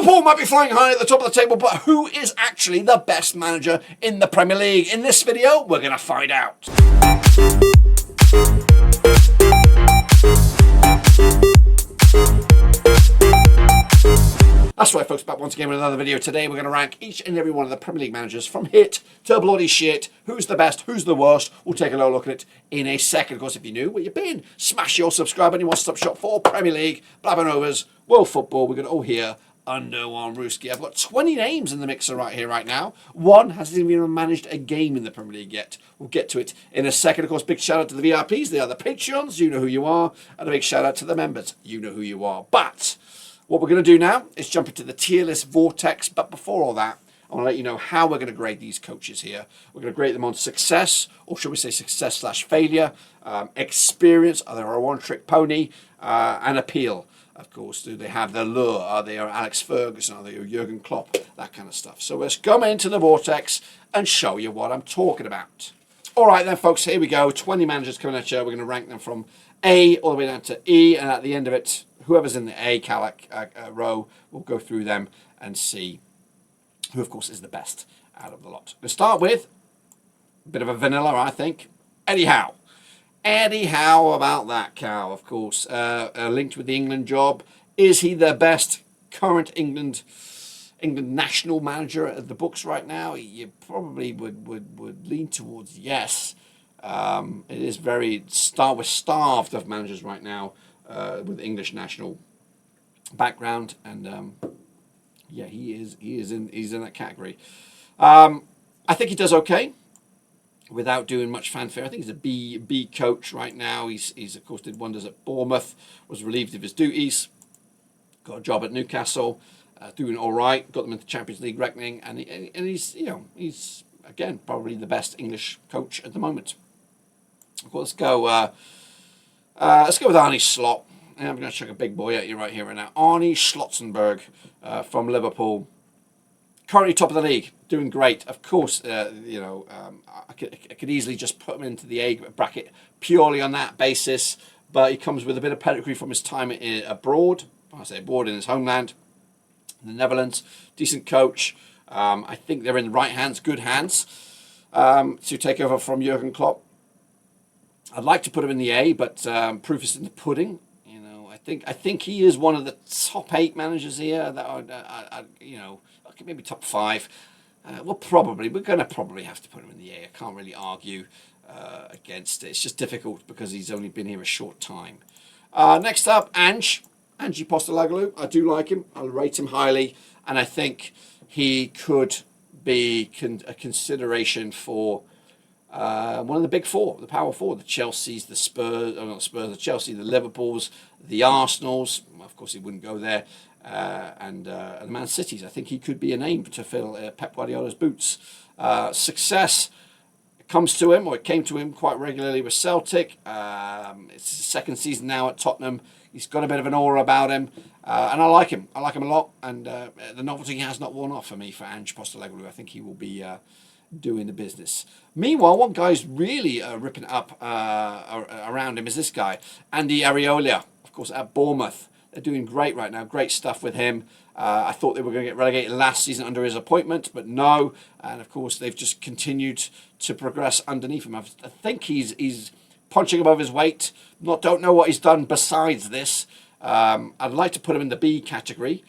Liverpool might be flying high at the top of the table, but who is actually the best manager in the Premier League? In this video, we're going to find out. That's right, folks, back once again with another video. Today we're going to rank each and every one of the Premier League managers from hit to bloody shit. Who's the best, who's the worst? We'll take a little look at it in a second. Of course, if you're new, where you've been, smash your subscribe and you want to stop shop for Premier League, Blabbing Overs, World Football. We're going to all hear under one Rooski. I've got 20 names in the mixer right here, right now. One hasn't even managed a game in the Premier League yet. We'll get to it in a second. Of course, big shout out to the VIPs. They are the Patreons. You know who you are. And a big shout out to the members. You know who you are. But what we're going to do now is jump into the tier list vortex. But before all that, I want to let you know how we're going to grade these coaches here. We're going to grade them on success, or should we say success/failure, experience, are they a one-trick pony, and appeal. Of course, do they have the lure? Are they Alex Ferguson? Are they Jurgen Klopp? That kind of stuff. So let's go into the vortex and show you what I'm talking about. All right then, folks, here we go. 20 managers coming at you. We're going to rank them from A all the way down to E, and at the end of it, whoever's in the A row, we'll go through them and see who, of course, is the best out of the lot. We'll start with a bit of a vanilla, I think. Eddie Howe. Eddie Howe, about that cow, of course. Linked with the England job. Is he the best current England national manager at the books right now? You probably would lean towards yes. It is we're starved of managers right now with English national background, and yeah, he's in that category. I think he does okay without doing much fanfare. I think he's a B coach right now. He's of course did wonders at Bournemouth, was relieved of his duties, got a job at Newcastle, doing all right, got them into Champions League reckoning, and he's again probably the best English coach at the moment. Well, let's go with Arne Slot. And I'm going to chuck a big boy at you right here right now. Arne Slotsenberg from Liverpool. Currently top of the league, doing great. Of course, I could easily just put him into the A bracket purely on that basis, but he comes with a bit of pedigree from his time abroad. I say abroad, in his homeland, in the Netherlands. Decent coach. I think they're in the right hands, good hands, to take over from Jurgen Klopp. I'd like to put him in the A, but proof is in the pudding. I think he is one of the top 8 managers here. That are maybe top 5. We're going to probably have to put him in the A. I can't really argue against it. It's just difficult because he's only been here a short time. Next up, Ange Postecoglou. I do like him. I rate him highly, and I think he could be a consideration for one of the big four, the power four, the Chelseas, the Spurs, the Chelsea, the Liverpools, the Arsenals. Of course, he wouldn't go there, and the Man Cities. I think he could be a name to fill Pep Guardiola's boots. Success comes to him, or it came to him quite regularly with Celtic. It's his second season now at Tottenham. He's got a bit of an aura about him, and I like him. I like him a lot, and the novelty has not worn off for me for Ange Postecoglou. I think he will be doing the business. Meanwhile, one guy's really ripping up around him is this guy, Andy Areola, of course, at Bournemouth. They're doing great right now. Great stuff with him. I thought they were going to get relegated last season under his appointment, but no. And of course, they've just continued to progress underneath him. I think he's punching above his weight. Don't know what he's done besides this. I'd like to put him in the B category.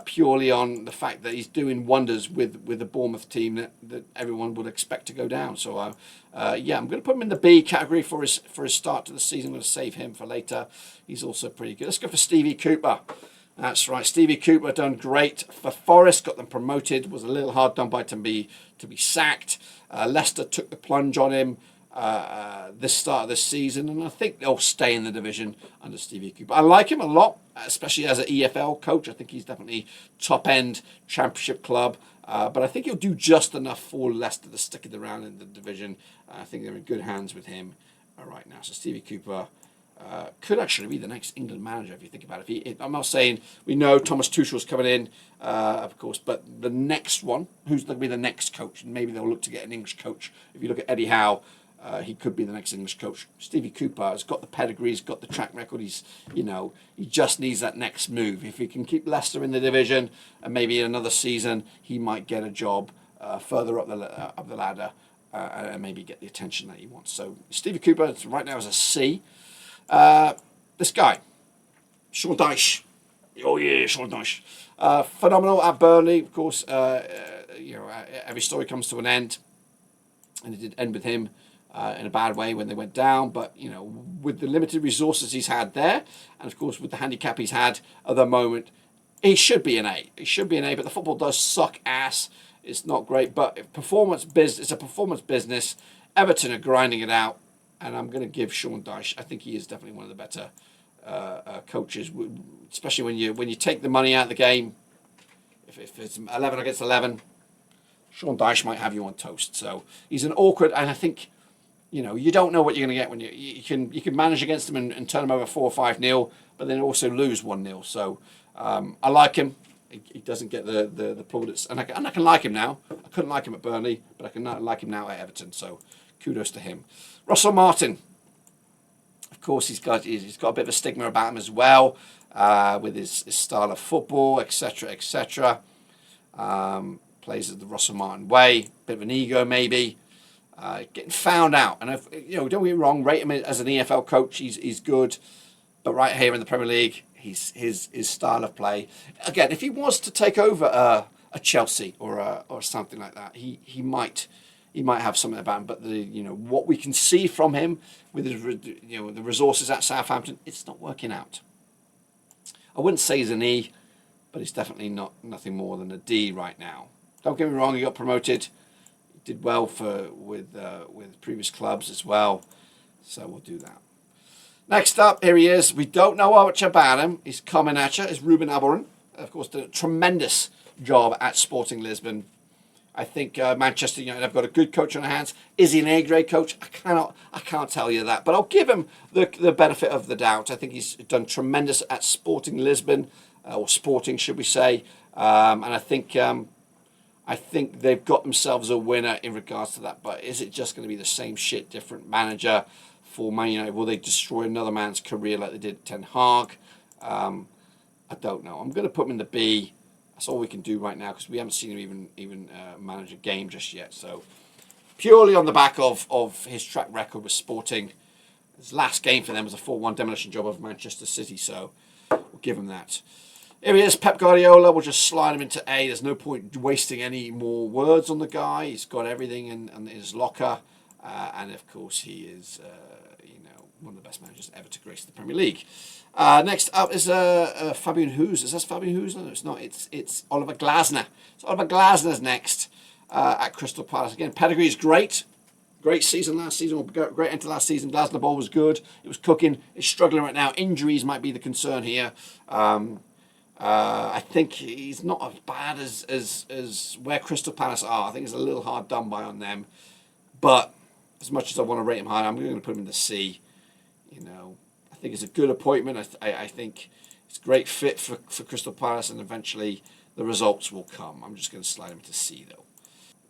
Purely on the fact that he's doing wonders with the Bournemouth team that everyone would expect to go down. So, yeah, I'm going to put him in the B category for his start to the season. I'm going to save him for later. He's also pretty good. Let's go for Stevie Cooper. That's right, Stevie Cooper done great for Forest, got them promoted. Was a little hard done by to be sacked. Leicester took the plunge on him this start of this season, and I think they'll stay in the division under Stevie Cooper. I like him a lot, especially as an EFL coach. I think he's definitely top-end championship club, but I think he'll do just enough for Leicester to stick it around in the division. I think they're in good hands with him right now. So Stevie Cooper could actually be the next England manager if you think about it. I'm not saying we know Thomas Tuchel's coming in, of course, but the next one, who's going to be the next coach? And maybe they'll look to get an English coach. If you look at Eddie Howe, He could be the next English coach. Stevie Cooper has got the pedigree, he's got the track record. He just needs that next move. If he can keep Leicester in the division and maybe another season, he might get a job further up the ladder and maybe get the attention that he wants. So Stevie Cooper right now is a C. This guy, Sean Dyche. Oh yeah, Sean Dyche. Phenomenal at Burnley, of course. Every story comes to an end, and it did end with him in a bad way when they went down. But with the limited resources he's had there, and of course with the handicap he's had at the moment, he should be an A. He should be an A. But the football does suck ass. It's not great. But it's a performance business. Everton are grinding it out, and I'm going to give Sean Dyche. I think he is definitely one of the better coaches, especially when you take the money out of the game. If it's 11 against 11, Sean Dyche might have you on toast. So he's an awkward, and I think you don't know what you're going to get when you can manage against him and turn him over 4 or 5-0, but then also lose 1-0. So I like him. He doesn't get the plaudits, and I can like him now. I couldn't like him at Burnley, but I can like him now at Everton. So kudos to him. Russell Martin. Of course, he's got a bit of a stigma about him as well, with his style of football, etc., etc. Plays it the Russell Martin way, bit of an ego maybe, getting found out. And don't get me wrong, rate him as an EFL coach, he's good, but right here in the Premier League, his style of play. Again, if he was to take over a Chelsea or something like that, he might have something about him, but what we can see from him with the resources at Southampton, it's not working out. I wouldn't say he's an E, but he's definitely nothing more than a D right now. Don't get me wrong, he got promoted. He did well with previous clubs as well, so we'll do that. Next up, here he is. We don't know much about him. He's coming at you. Is Ruben Amorim. Of course, did a tremendous job at Sporting Lisbon. I think Manchester United have got a good coach on their hands. Is he an A-grade coach? I can't tell you that, but I'll give him the benefit of the doubt. I think he's done tremendous at Sporting Lisbon, or Sporting, should we say? And I think they've got themselves a winner in regards to that. But is it just going to be the same shit, different manager for Man United? Will they destroy another man's career like they did Ten Hag? I don't know. I'm going to put him in the B. That's all we can do right now because we haven't seen him even manage a game just yet. So purely on the back of his track record with Sporting, his last game for them was a 4-1 demolition job of Manchester City. So we'll give him that. Here he is, Pep Guardiola. We'll just slide him into A. There's no point wasting any more words on the guy. He's got everything in his locker. And of course, he is one of the best managers ever to grace the Premier League. Next up is Fabian Hus. Is that Fabian Hus? No, it's not. It's Oliver Glasner. So Oliver Glasner's next at Crystal Palace. Again, pedigree is great. Great season last season. Great end to last season. Glasner ball was good. It was cooking. It's struggling right now. Injuries might be the concern here. I think he's not as bad as where Crystal Palace are. I think he's a little hard done by on them. But as much as I want to rate him high, I'm going to put him in the C. I think it's a good appointment. I think it's a great fit for Crystal Palace, and eventually the results will come. I'm just going to slide him to C, though.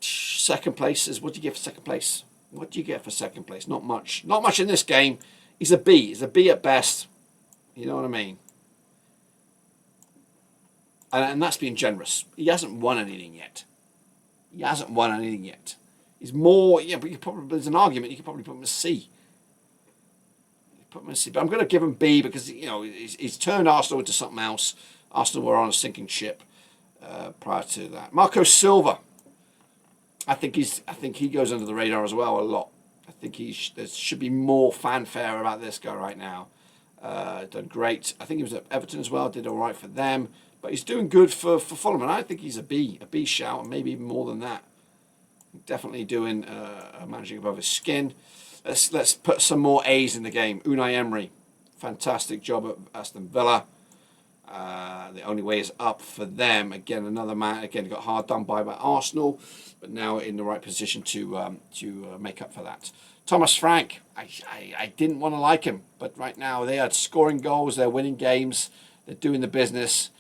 Second place is, what do you get for second place? What do you get for second place? Not much. Not much in this game. He's a B. He's a B at best. You know what I mean? And that's being generous. He hasn't won anything yet. He's more, but there's an argument. You could probably put him as C. But I'm going to give him B because he's turned Arsenal into something else. Arsenal were on a sinking ship prior to that. Marco Silva, I think he goes under the radar as well a lot. I think there should be more fanfare about this guy right now. Done great. I think he was at Everton as well. Did all right for them, but he's doing good for Fulham, and I think he's a B shout, and maybe even more than that. Definitely doing managing above his skin. Let's put some more A's in the game. Unai Emery, fantastic job at Aston Villa. The only way is up for them. Again, another man. Again, got hard done by Arsenal, but now in the right position to make up for that. Thomas Frank, I didn't want to like him, but right now they are scoring goals. They're winning games. They're doing the business.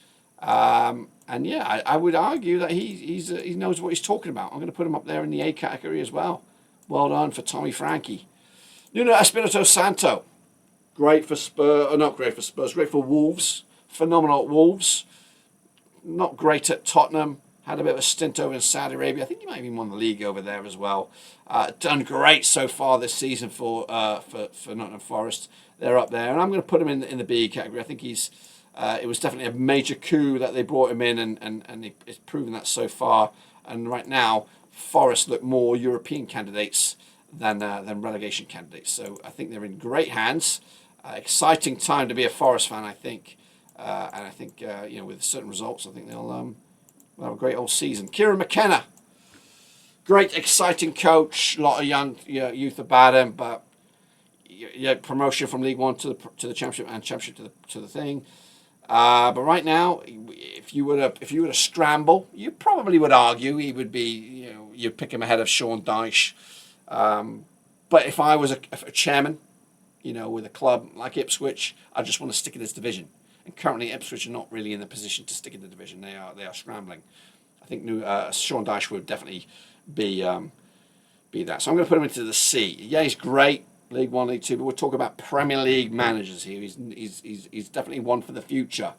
And yeah, I would argue that he knows what he's talking about. I'm going to put him up there in the A category as well. Well done for Tommy Frankie. Nuno Espirito Santo. Great for Spurs. Not great for Spurs. Great for Wolves. Phenomenal at Wolves. Not great at Tottenham. Had a bit of a stint over in Saudi Arabia. I think he might have even won the league over there as well. Done great so far this season for Nottingham Forest. They're up there, and I'm going to put him in the B category. I think he's. It was definitely a major coup that they brought him in, and he's proven that so far. And right now, Forest look more European candidates than relegation candidates. So I think they're in great hands. Exciting time to be a Forest fan, I think. And I think with certain results, I think they'll have a great old season. Kieran McKenna, great, exciting coach. A lot of young youth about him, but promotion from League One to the Championship and Championship to the thing. But right now, if you were to scramble, you probably would argue he would be, you'd pick him ahead of Sean Dyche. But if I was a chairman, with a club like Ipswich, I just want to stick in this division. And currently, Ipswich are not really in the position to stick in the division. They are scrambling. I think Sean Dyche would definitely be that. So I'm going to put him into the C. Yeah, he's great. League One, League Two, but we're talking about Premier League managers here. He's definitely one for the future.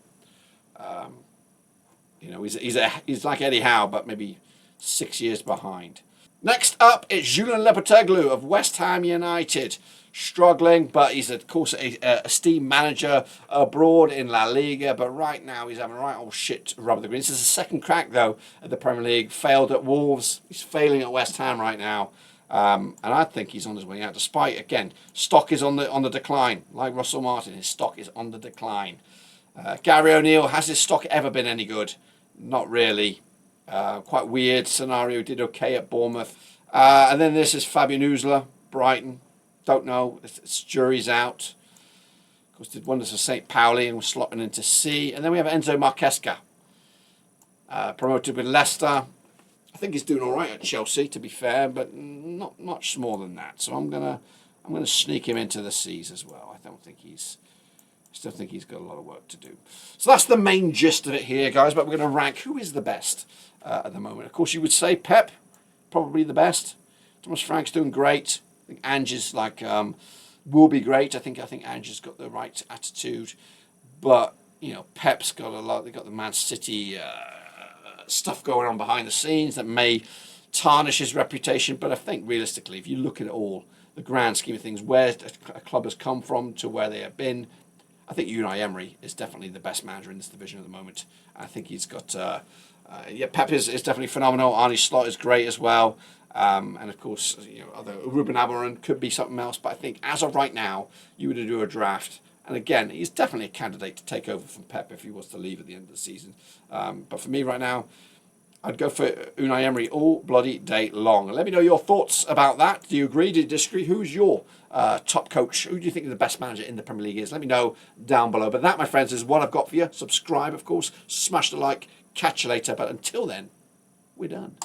He's like Eddie Howe, but maybe 6 years behind. Next up is Julian Lopetegui of West Ham United. Struggling, but he's of course a esteemed manager abroad in La Liga. But right now he's having a right old shit to rub the green. This is his second crack though at the Premier League. Failed at Wolves. He's failing at West Ham right now. And I think he's on his way out. Despite, again, stock is on the decline. Like Russell Martin, his stock is on the decline. Gary O'Neill, has his stock ever been any good? Not really. Quite weird scenario. Did okay at Bournemouth. And then this is Fabian Usler, Brighton. Don't know. It's jury's out. Of course, did wonders for St. Pauli and was slotting into C. And then we have Enzo Marquesca, promoted with Leicester. I think he's doing all right at Chelsea, to be fair, but not much more than that. So I'm gonna sneak him into the C's as well. I still think he's got a lot of work to do. So that's the main gist of it here, guys. But we're going to rank who is the best at the moment. Of course, you would say Pep, probably the best. Thomas Frank's doing great. I think Ange's will be great. I think Ange's got the right attitude, but Pep's got a lot. They got the Man City stuff going on behind the scenes that may tarnish his reputation. But I think realistically, if you look at it all, the grand scheme of things, where a club has come from to where they have been, I think Unai Emery is definitely the best manager in this division at the moment. I think he's got, Pep is definitely phenomenal. Arne Slot is great as well. And of course, other Ruben Amorim could be something else. But I think as of right now, you would do a draft. And again, he's definitely a candidate to take over from Pep if he was to leave at the end of the season. But for me right now, I'd go for Unai Emery all bloody day long. And let me know your thoughts about that. Do you agree? Do you disagree? Who's your top coach? Who do you think the best manager in the Premier League is? Let me know down below. But that, my friends, is what I've got for you. Subscribe, of course. Smash the like. Catch you later. But until then, we're done.